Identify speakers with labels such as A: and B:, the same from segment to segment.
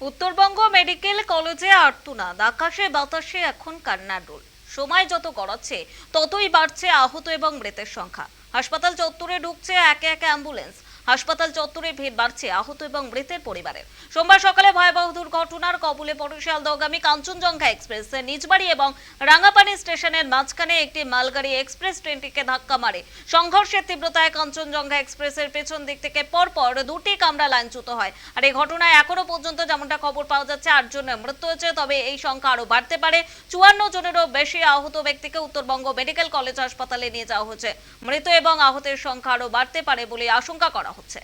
A: Uttarbanga medical কলেজে আর্তনাদ, আকাশে বাতাসে এখন কান্নার রোল। সময় যত গড়াচ্ছে ততই বাড়ছে আহত এবং মৃতের সংখ্যা। হাসপাতাল চত্বরে ঢুকছে একে একে অ্যাম্বুলেন্স। হাসপাতাল চত্বরে ভিড় বাড়ছে আহত এবং মৃতের পরিবারের। সোমবার সকালে ভয়াবহ দুর্ঘটনার কবলে পড়ে শিয়ালদহগামী কাঞ্চনজঙ্ঘা এক্সপ্রেস নিজবাড়ি এবং রাঙ্গাপানি স্টেশনের মাঝখানে একটি মালগাড়ি এক্সপ্রেস ট্রেনটিকে ধাক্কা মারে। সংঘর্ষের তীব্রতায় কাঞ্চনজঙ্ঘা এক্সপ্রেসের পেছন দিক থেকে পরপর দুটি কামরা লাইনচ্যুত হয়। আর এই ঘটনায় এখনো পর্যন্ত যেমনটা খবর পাওয়া যাচ্ছে 8 জনের মৃত্যু হয়েছে, তবে এই সংখ্যা আরো বাড়তে পারে। 54 জনেরও বেশি আহত ব্যক্তিকে উত্তরবঙ্গ মেডিকেল কলেজ হাসপাতালে নিয়ে যাওয়া হয়েছে। মৃত এবং আহতের সংখ্যা আরো বাড়তে পারে বলে আশঙ্কা করা হচ্ছে।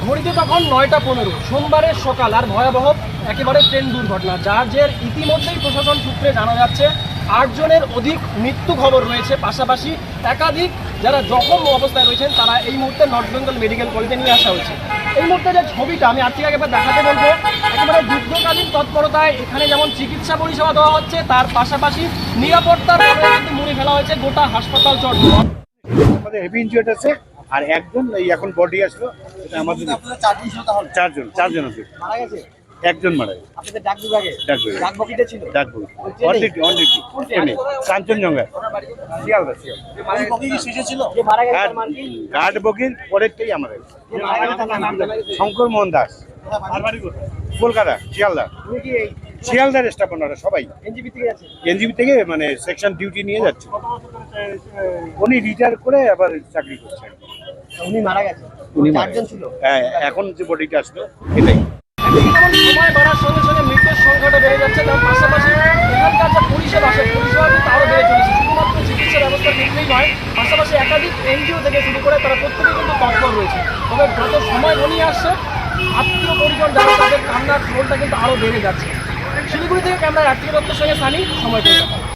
B: ঘড়িতে তখন 9টা 15 সোমবারের সকাল, আর ভয়াবহ একেবারে ট্রেন দুর্ঘটনা, যার ইতিমধ্যেই প্রশাসন সূত্রে জানা যাচ্ছে 8 জনের অধিক মৃত্যু খবর রয়েছে। পাশাপাশি একাধিক যারা জখম অবস্থায় রয়েছেন তারা এই মুহূর্তে নর্থ বেঙ্গল মেডিকেল কলেজে নিয়ে আসা হয়েছে। এই মুহূর্তে যে ছবিটা আমি আর থেকে একবার দেখাতে বলবো, একেবারে যুদ্ধকালীন তৎপরতায় এখানে যেমন চিকিৎসা পরিষেবা দেওয়া হচ্ছে, তার পাশাপাশি নিরাপত্তার কিন্তু মুড়ে ফেলা হয়েছে গোটা হাসপাতাল চত্বর।
C: আমাদের হেভি ইনজুরি আছে, আর একজন এই এখন বডি আসলো। এটা আমাদের চারজন আছে,
B: মারা গেছে
C: একজন মারা গেছে।
B: আপনাদের ডাক বিভাগে ডাক বগিতে ছিল,
C: ডাকবো কাঞ্চনজঙ্ঘা শিয়ালদা গার্ড বগির পরেরটাই আমার শঙ্কর মোহন দাস, কলকাতা শিয়ালদার স্টাফ, ওনারা সবাই এনজিপি থেকে মানে সেকশন ডিউটি নিয়ে যাচ্ছে। উনি রিটায়ার করে আবার চাকরি করছেন।
B: উনি মারা গেছে,
C: উনি
B: চারজন ছিল।
C: হ্যাঁ, এখন যে বডিটা আসলো এটাই।
B: সময় বাড়ার সঙ্গে সঙ্গে মৃতের সংখ্যাটা বেড়ে যাচ্ছে, তার পাশাপাশি এখানকার যে পরিষেবা কিন্তু আরও বেড়ে চলেছে। শুধুমাত্র চিকিৎসা ব্যবস্থার ক্ষেত্রেই নয়, পাশাপাশি একাধিক এনজিও থেকে শুরু করে তারা প্রত্যেকেই কিন্তু তৎপর রয়েছে। তবে যত সময় ঘনিয়ে আসছে, আত্মীয় পরিজন যারা তাদের কান্নার রোলটা কিন্তু আরও বেড়ে যাচ্ছে। শিলিগুড়ি থেকে ক্যামেরায় আত্মীয় দত্তের সঙ্গে সানি, সময় কলকাতা।